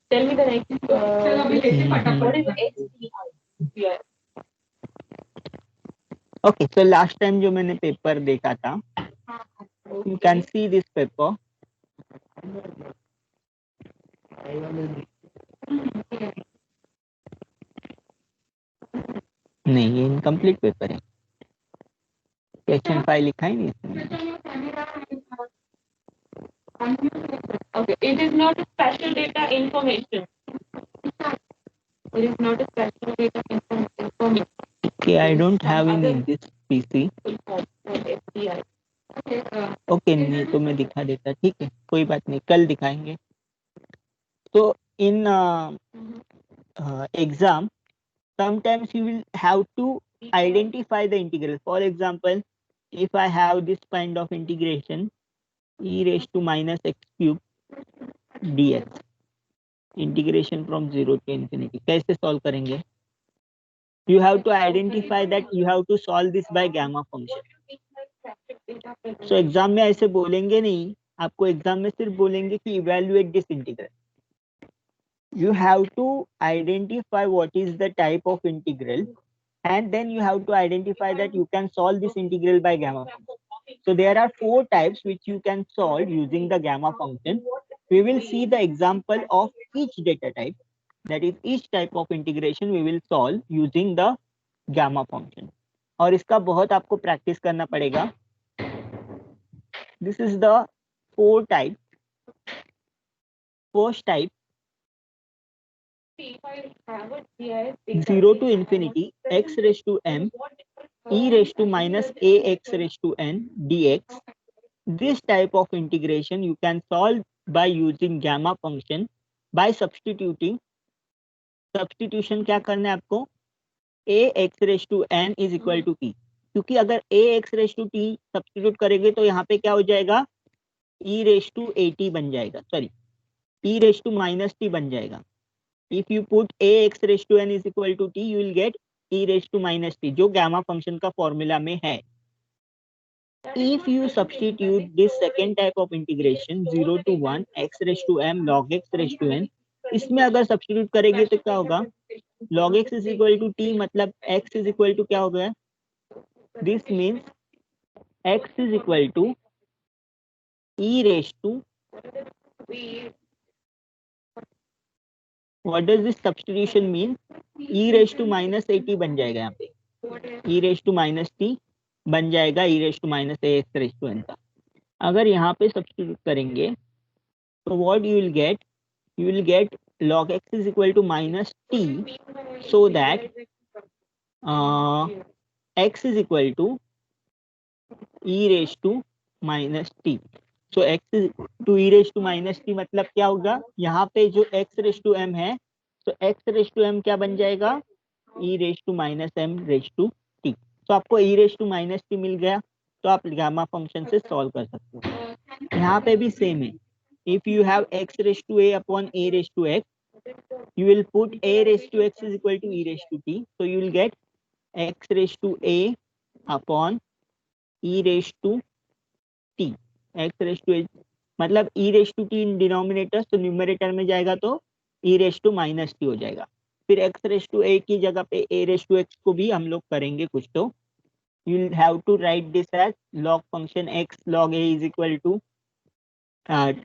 Tell me the next. What is HDI? Okay, so last time जो मैंने paper देखा था, you can see this paper. नहीं, ये incomplete paper है। Question 5 लिखा ही नहीं इसमें। Okay, it is not a special data information. It is not a special data information. Okay, I don't have in this PC. Okay, नहीं तो मैं दिखा देता। ठीक है, कोई बात नहीं, कल दिखाएंगे। तो in exam, sometimes you will have to identify the integral. For example, if I have this kind of integration, e⁻x³ dx, integration from 0 to infinity, कैसे solve करेंगे? You have to identify that you have to solve this by gamma function. So exam में ऐसे बोलेंगे नहीं, आपको exam में सिर्फ बोलेंगे कि evaluate this integral. You have to identify what is the type of integral, and then you have to identify that you can solve this integral by gamma function. So there are 4 types which you can solve using the gamma function. We will see the example of each data type. That is, each type of integration we will solve using the gamma function. और इसका बहुत आपको practice करना पड़ेगा. This is the 4 types. First type, 0 to infinity x raised to m e raised to minus ax raised to n dx. This type of integration you can solve by using gamma function by substituting. Substitution क्या करना है आपको? ax raised to n is equal to t. क्योंकि अगर ax raised to t substitute करेंगे तो यहाँ पे क्या हो जाएगा? e raised to at बन जाएगा, sorry e raised to minus t बन जाएगा. If you put ax raised to n is equal to t, you will get e raised to minus t, जो gamma function का formula में है. If you substitute this second type of integration 0 to 1 x raised to m log x raised to n, इसमें अगर substitute करेंगे तो क्या होगा? log x is equal to t, मतलब x is equal to क्या हो गया? This means x is equal to e raised to, what does this substitution mean? e raised to minus at बन जाएगा यहाँ पे, e raised to minus t बन जाएगा e raised to minus ax raised to n का. अगर यहाँ पे सब्स्टिट्यूट करेंगे तो what you will get? You will get log x is equal to minus t, so that x is equal to e raised to minus t. So x is to e raised to minus t मतलब क्या होगा? यहाँ पे जो x raised to m है, तो x raised to m क्या बन जाएगा? e raised to minus m raised to t. तो आपको e raised to minus t मिल गया, तो आप गामा फंक्शन से सॉल्व कर सकते हो. यहाँ पे भी सेम है. If you have x raised to a upon a raised to x, you will put a raised to x is equal to e raised to t. So you will get x raised to a upon e raised to t. x raised to a मतलब e raised to t in denominator, तो numerator में जाएगा तो e raised to minus t हो जाएगा. फिर x raised to a की जगह पे a raised to x को भी हम लोग करेंगे कुछ. तो you will have to write this as log function x log a is equal to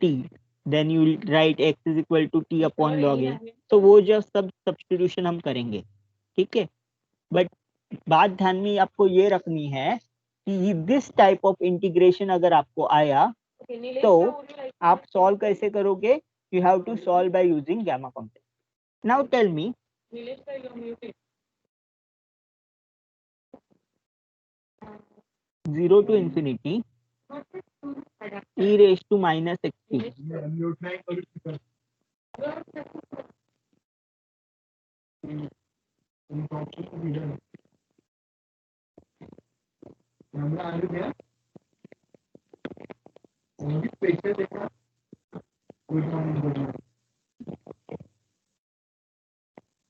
t. Then you will write x is equal to t upon log a. तो वो जो सब सब्स्टिट्यूशन हम करेंगे, ठीक है. बट बात ध्यान में आपको ये रखनी है कि दिस टाइप ऑफ इंटीग्रेशन अगर आपको आया तो आप सॉल्व कैसे करोगे? You have to solve by using gamma function. Now tell me, zero to infinity e raised to minus xt.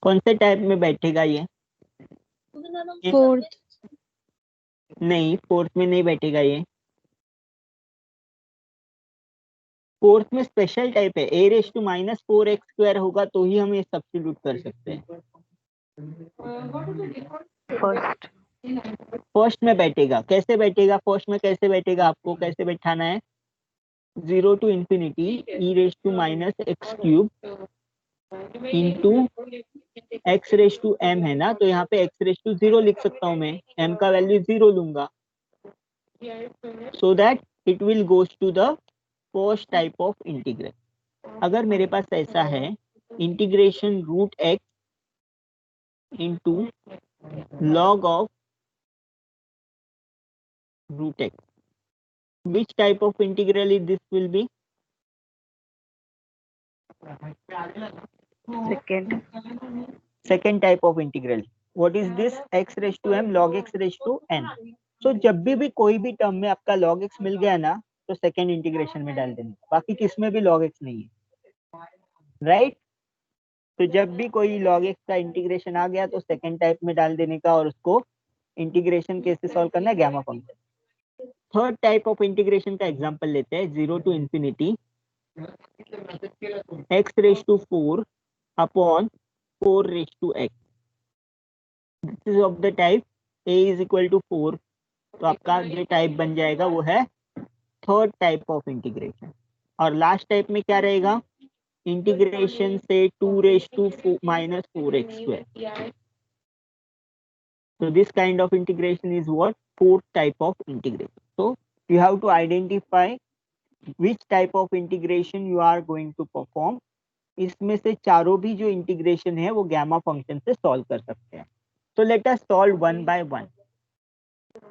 कौन से टाइप में बैठेगा ये? फोर्थ. नहीं, फोर्थ में नहीं बैठेगा ये. फोर्थ में स्पेशल टाइप है, a raise to minus 4x square होगा तो ही हम ये सब्स्टिट्यूट कर सकते हैं. फर्स्ट में बैठेगा. कैसे बैठेगा? फर्स्ट में कैसे बैठेगा? आपको कैसे बैठाना है? 0 to infinity e raise to minus x cube into x raise to m है ना, तो यहाँ पे x रेस टू 0 लिख सकता हूँ मैं, m का वैल्यू 0 लूंगा, so that it will goes to the first type of integral. अगर मेरे पास ऐसा है integration root x into log of root x, which type of integral is this will be? Second type of integral. What is this? x raised to m log x raised to n. So जब भी कोई भी term में आपका log x मिल गया ना, तो second integration में डाल देना. बाकी किसमें भी log x नहीं है, राइट? तो जब भी कोई log x का इंटीग्रेशन आ गया तो सेकेंड टाइप में डाल देने का, और उसको इंटीग्रेशन कैसे सॉल्व करना है? Gamma function. Third type of integration का एग्जांपल लेते हैं. 0 to infinity x raise to 4 upon 4 raise to x. This is of the type a is equal to 4 तो आपका जो टाइप बन जाएगा वो है थर्ड टाइप ऑफ इंटीग्रेशन। और लास्ट टाइप में क्या रहेगा, इंटीग्रेशन से 2⁻⁴x²। So this kind of integration is what? Fourth type of integration. So you have to identify which type of integration you are going to perform. इसमें से चारों भी जो इंटीग्रेशन है वो गामा फंक्शन से सॉल्व कर सकते हैं। तो late us solve one by one.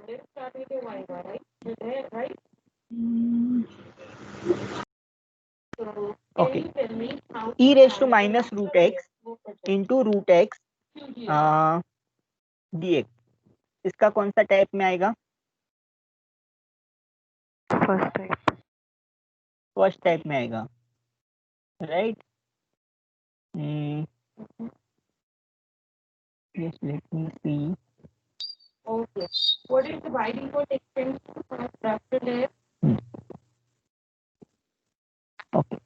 Let's start with the y bar, right? Right? So, can Okay. you tell me how e raised to minus root x into root x dx, इसका कौन सा type में आएगा? First type. First type में आएगा, right? Yes, let me see. Okay. What is the by default extension for raster layer? Okay.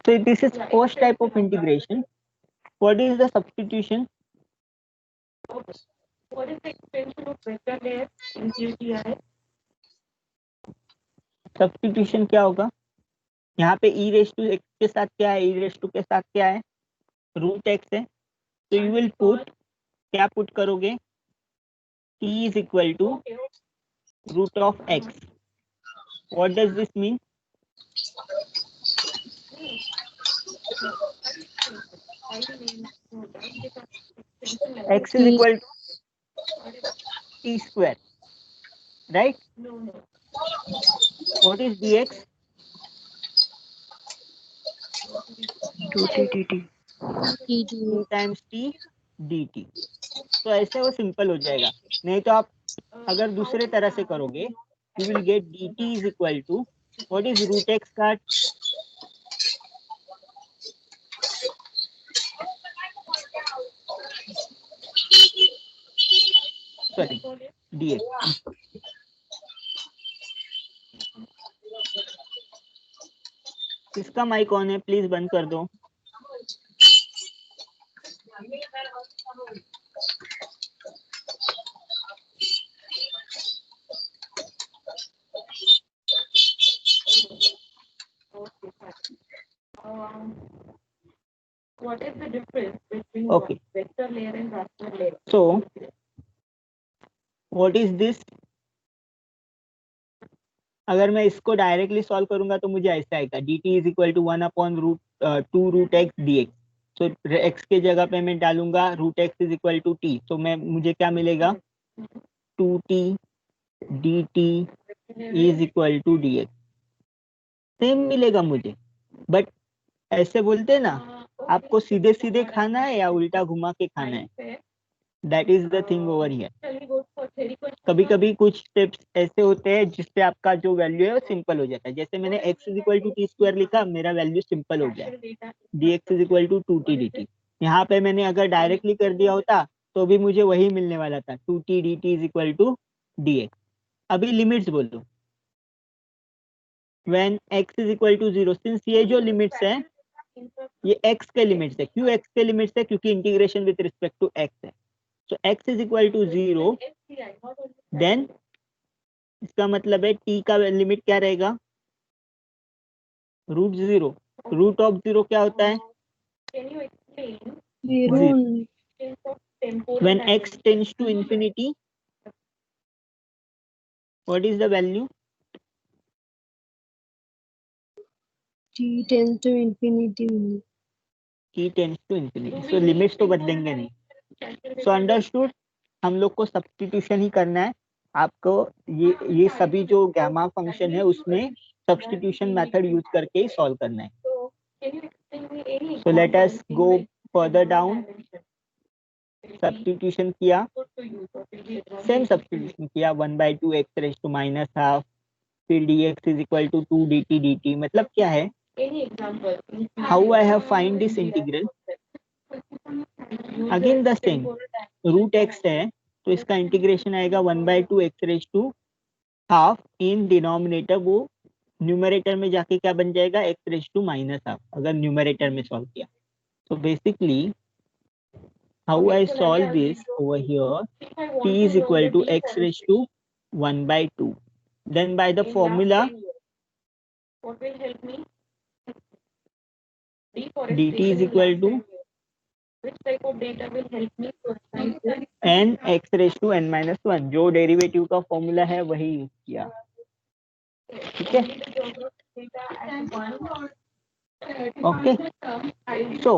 So this is first type of integration. What is the substitution? Okay. What is the extension of vector layer in QTI? Substitution क्या होगा? यहाँ पे e raise to x के साथ क्या है, e raise to के साथ क्या है, रूट x है। तो यू विल पुट, क्या पुट करोगे? t is equal to root of x। What does this mean? x is equal to t square, right? No. What is dx? 2t dt। 2 times t dt। तो ऐसे वो simple हो जाएगा। नहीं तो आप अगर दूसरे तरह से करोगे, you will get dt is equal to, what is root x का, सॉरी dx। इसका माइक ऑन है, प्लीज बंद कर दो। What is the difference between Okay. vector layer and raster layer? So what is this? अगर मैं इसको directly solve करूंगा तो मुझे ऐसा आएगा, dt is equal to 1/2 root x dx। तो x के जगह पे मैं डालूंगा root x is equal to t, तो मैं मुझे क्या मिलेगा? 2t dt is equal to dx। Same मिलेगा मुझे, बट ऐसे बोलते हैं ना, आपको सीधे सीधे खाना है या उल्टा घुमा के खाना है, that is the thing over here. कभी कभी कुछ स्टेप्स ऐसे होते हैं जिससे आपका जो वैल्यू है वो सिंपल हो जाता है। जैसे मैंने x is equal to t square लिखा, मेरा वैल्यू सिंपल हो गया, dx is equal to 2t dt। यहाँ पे मैंने अगर डायरेक्टली कर दिया होता तो भी मुझे वही मिलने वाला था, 2t dt is equal to dx। अभी लिमिट्स बोलो, when x is equal to 0, since ये जो लिमिट्स है ये x के लिमिट्स है। क्यों x के लिमिट्स है? क्योंकि integration with respect to x है। So x is equal to 0, then इसका मतलब है t का लिमिट क्या रहेगा? रूट 0। रूट ऑफ 0 क्या होता है? Can you explain Zero. sense of temporal When x dimension? tends to infinity, what is the value? T tends to infinity. t tends to infinity। So limits तो बदलेंगे नहीं। So understood, हम लोग को substitution ही करना है। आपको ये सभी जो गामा फंक्शन है उसमें सब्स्टिट्यूशन मेथड यूज करके ही सॉल्व करना है। Can you explain me any So let us example go in which further temporal down। dimension substitution किया, put to use or will be same substitution किया, 1/2 x raise to -12, फिर dx is equal to 2 dt dt। मतलब क्या है? any example in how I have find this integral? Again the same, root x है तो इसका integration आएगा 1/2 x raise to half in denominator, वो न्यूमरेटर में जाके क्या बन जाएगा? x रेज़ टू -12, अगर न्यूमरेटर में सॉल्व किया। तो basically how I solve this over here, t is equal to x raised to 1 by 2. Then by the formula, what will help me? dt is equal to Which type of data will help me to assign this? n x raised to n minus 1. जो derivative का formula है वही use किया. ठीक है. Okay. So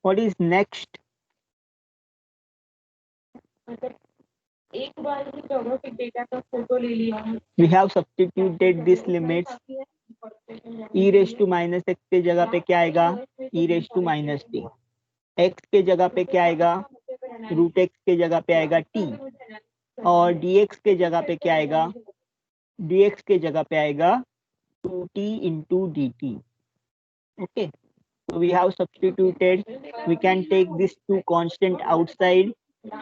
what is next? एक बार ही geographic data का photo ले लिया. We have substituted this limits. e raised to minus x के जगह पे क्या आएगा? e raised to minus t. x के जगह पे क्या आएगा? रूट x के जगह पे आएगा t. और dx के जगह पे क्या आएगा? dx के जगह पे आएगा 2t into dt. Okay. So we have substituted. We can take this two constant outside.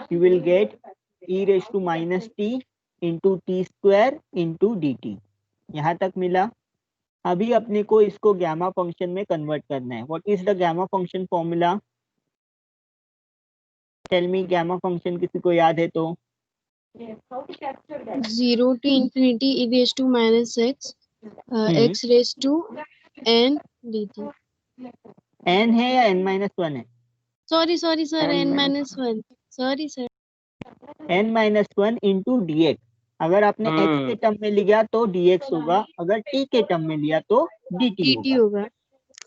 You will get e raised to minus t into t square into dt. यहाँ तक मिला. अभी अपने को इसको गैमा फंक्शन में कन्वर्ट करना है. What is the gamma function formula? Tell me. Gamma function किसी को याद है तो? How to capture that? 0 to infinity e raised to minus x, x raised to n dt. n है या n minus 1 है? Sorry sir, n minus 1. Sorry sir. n minus 1 into dx. अगर आपने x के टर्म में लिया तो dx होगा, अगर t के टर्म में लिया तो dt dt होगा.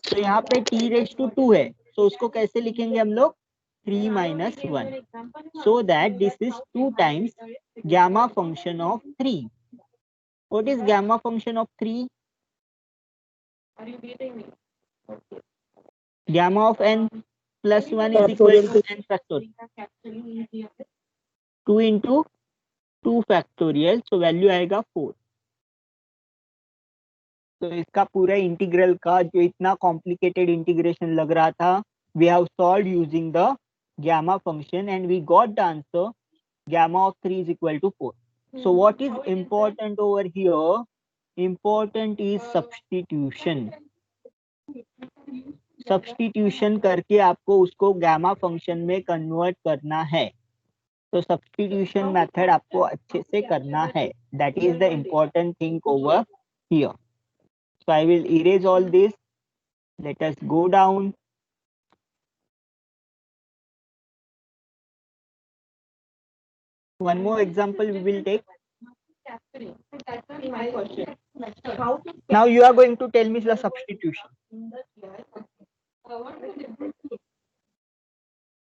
तो यहाँ पे t raised to 2 है, तो उसको कैसे लिखेंगे हम लोग? 3 minus 1. So that this is 2 times gamma function of 3. What is gamma function of 3? Are you beating me? Gamma of n plus 1 is equal to n factorial. 2 into 2 factorial, so value आएगा 4. तो इसका पूरा integral का जो इतना complicated integration लग रहा था, we have solved using the gamma function and we got the answer. Gamma of 3 is equal to 4. So what is important over here? Important is substitution. Substitution करके आपको उसको गैमा फंक्शन में convert करना है. तो सब्स्टिट्यूशन मेथड आपको अच्छे से करना है. That is the important thing over here. So I will erase all this. Let us go down. One more example we will take. That's my question. Now you are going to tell me the substitution.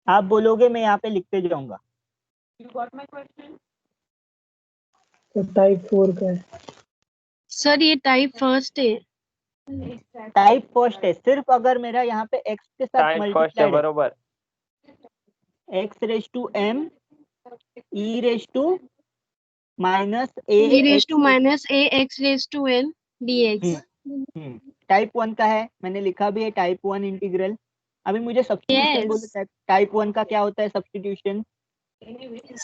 आप बोलोगे, मैं यहाँ पे लिखते जाऊंगा. You got my question? तो type 4 का है. सर ये टाइप फर्स्ट है. टाइप फर्स्ट है. सिर्फ अगर मेरा यहाँ पे x के साथ मल्टीप्लाई है, बरोबर, x raise to m e raise to minus a e raised to minus a x raised to n dx. Type 1 का है. मैंने लिखा भी है टाइप 1 इंटीग्रल. अभी मुझे सब्स्टिट्यूशन Yes. बोलो. टाइप 1 का क्या होता है substitution?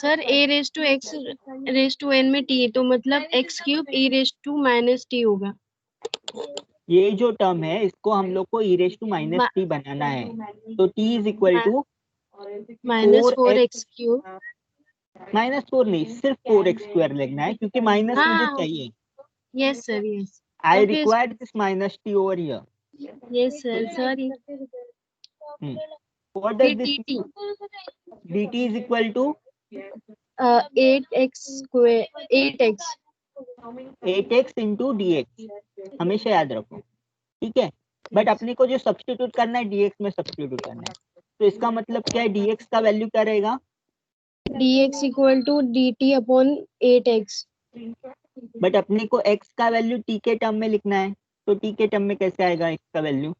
Sir a raised to x raised to n में t है, तो मतलब x cube e raised to minus t होगा. ये जो टर्म है इसको हम लोग को e raise to minus t बनाना है. तो t is equal to minus 4x cube. Minus 4 नहीं, सिर्फ 4x स्क्वायर लिखना है क्योंकि माइनस मुझे हाँ. चाहिए. Yes sir, yes. I Okay, require this minus t over here. Yes sir, sorry. What does फिर this dt dt is equal to 8x square 8x. 8x into dx. हमेशा याद रखो. ठीक है. बट अपने को जो सब्स्टिट्यूट करना है dx में सब्स्टिट्यूट करना है. तो इसका मतलब क्या है? dx का वैल्यू क्या रहेगा? dx equal to dt upon 8x. But अपने को x का वैल्यू t के टर्म में लिखना है. तो t के टर्म में कैसे आएगा x का वैल्यू?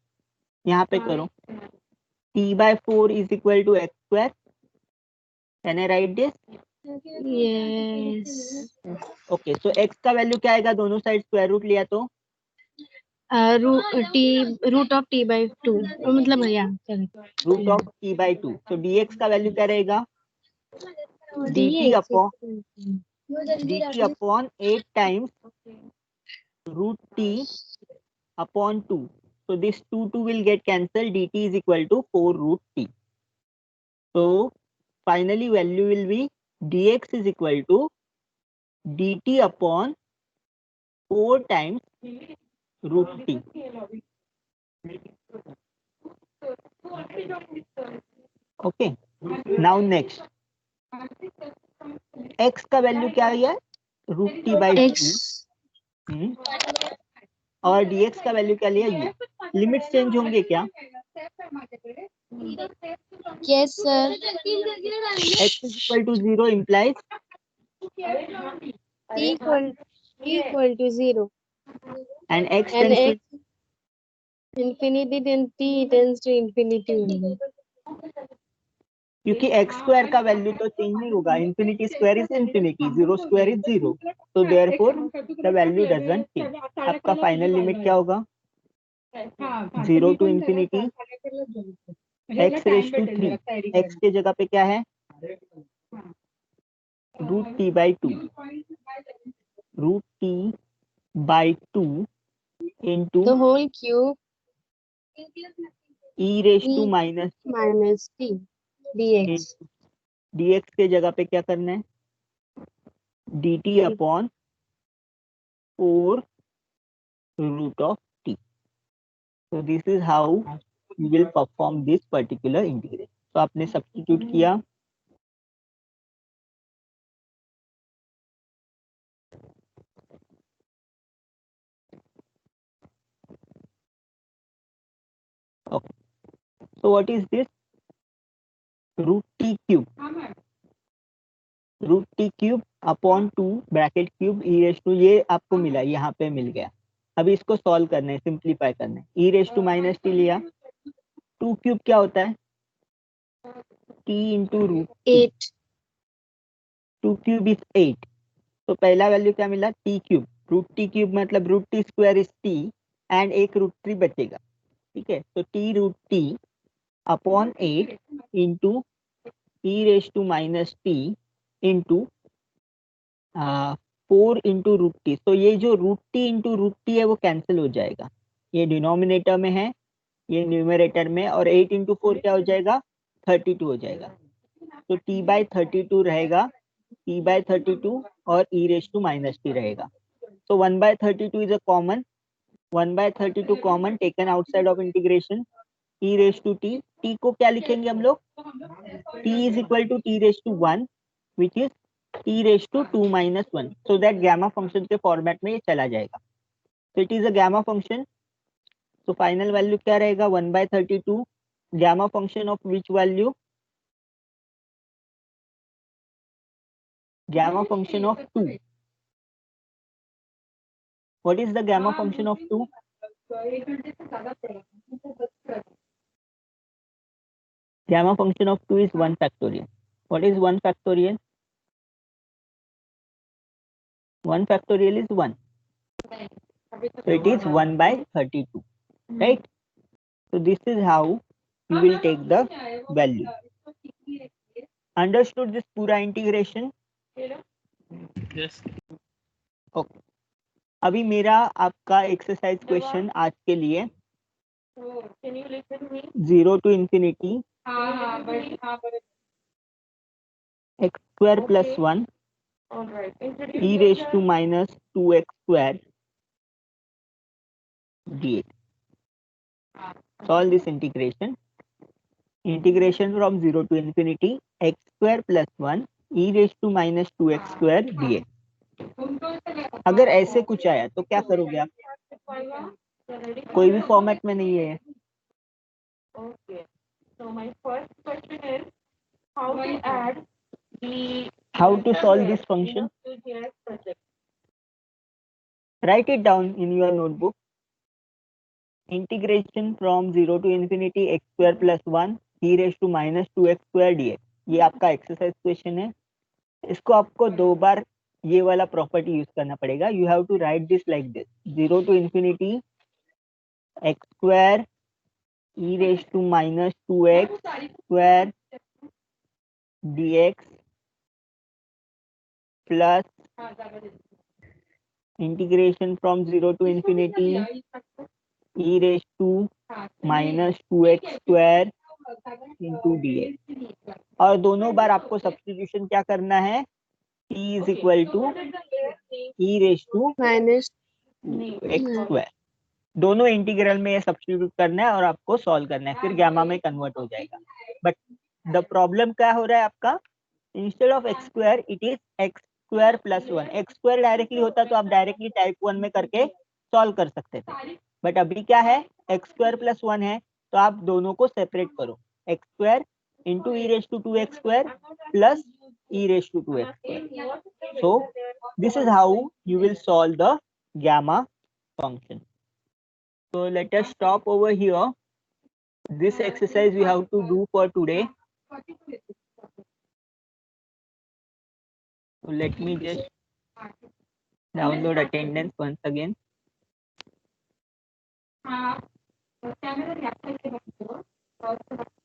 यहाँ पे करो. t by 4 is equal to x square. Can I write this? Yes. Okay, so x का वैल्यू क्या आएगा? दोनों साइड स्क्वायर रूट लिया तो root of t by 2. मतलब भैया correct. रूट ऑफ t by 2. तो dx का वैल्यू क्या रहेगा? dt upon 8 times root t upon 2. So this 2 will get cancelled. dt is equal to 4 root t. So finally value will be dx is equal to dt upon 4 times root t. Okay. Now next, x का value क्या है? Root t by x. 2 और dx का value क्या लिया? ये limit change होंगे क्या? Yes, sir. x is equal to 0 implies T equal to 0. and x And tends to x infinity, then t tends to infinity only. क्योंकि x square का value तो चेंज नहीं होगा. Infinity square is infinity, 0 square is 0. तो therefore the value doesn't change. आपका final limit क्या होगा? 0 to infinity x raise to 3. x के जगह पे क्या है? Root t by 2. Root t by 2 into The whole cube e raise to e minus minus t dx. dx के जगह पे क्या करना है? dt upon 4 root of t. So this is how you will perform this particular integration. तो आपने substitute किया. Okay. So what is this? Root t cube. Root t cube upon 2 bracket cube e raise to, ये आपको मिला, यहाँ पे मिल गया. अभी इसको सॉल्व करना है, सिंप्लीफाई करना है. E raise to minus t लिया. 2 क्यूब क्या होता है? T into root 8. 2 cube is 8. तो पहला वैल्यू क्या मिला? T cube. Root t cube मतलब root t square is t and एक रूट 3 बचेगा. ठीक है. तो t root t upon 8 into e raise to minus t into 4 into root t. तो ये जो root t into root T है वो कैंसिल हो जाएगा. ये डिनोमिनेटर में है, ये न्यूमरेटर में. और 8 इंटू 4 क्या हो जाएगा? 32 हो जाएगा. तो t बाई 32 रहेगा. t बाई 32 और e raise to minus t रहेगा. तो 1 by 32 is a common. 1 by 32 common taken outside of integration. e raise to t. t को क्या लिखेंगे हम लोग? t is equal to t raise to 1 which is t raise to 2 minus 1. So that gamma function के format में ये चला जाएगा. तो it is a gamma function. तो फाइनल वैल्यू क्या रहेगा? 1 by 32 gamma function of which value? Gamma function of 2. What is the gamma function of 2? Gamma function of 2 is 1 factorial. What is 1 factorial? 1 factorial is 1. So it is 1 by 32. Right? So this is how you will take the value. Understood this pura integration? Yes. Okay. अभी मेरा आपका exercise question आज के लिए Can you listen me? 0 to infinity x square plus 1 All right. Introduce e raised yourself. to minus 2x square dx. Solve this integration. Integration from 0 to infinity x square plus 1 e raised to minus 2x square dx. अगर ऐसे कुछ आया तो क्या करोगे आप? कोई भी फॉर्मेट में नहीं है. Okay. So my first question is how to add the How to solve this function? QGIS project. Write it down in your notebook. Integration from 0 to infinity x square plus 1 e raised to minus 2x square dx. ये आपका exercise question है. इसको आपको 2 बार ये वाला property use करना पड़ेगा. You have to write this like this. 0 to infinity x square e raised to minus 2x square dx plus integration from 0 to infinity e raised to minus 2x square into d x, और दोनों बार आपको substitution क्या करना है, t is equal to e raise to minus x square, दोनों integral में ये सब्स्टिट्यूट करना है और आपको सॉल्व करना है, फिर गामा में कन्वर्ट हो जाएगा। बट द प्रॉब्लम क्या हो रहा है आपका, instead of x square it is x square plus 1। X square directly होता तो आप डायरेक्टली टाइप 1 में करके सॉल्व कर सकते थे, बट अभी क्या है, एक्स स्क्वायर प्लस 1 है, तो आप दोनों को सेपरेट करो, x square into e raise to 2x square plus e raised to 2x square. So this is how you will solve the gamma function. So let us stop over here. This exercise we have to do for today. So let me just download attendance once again. हाँ, camera react करके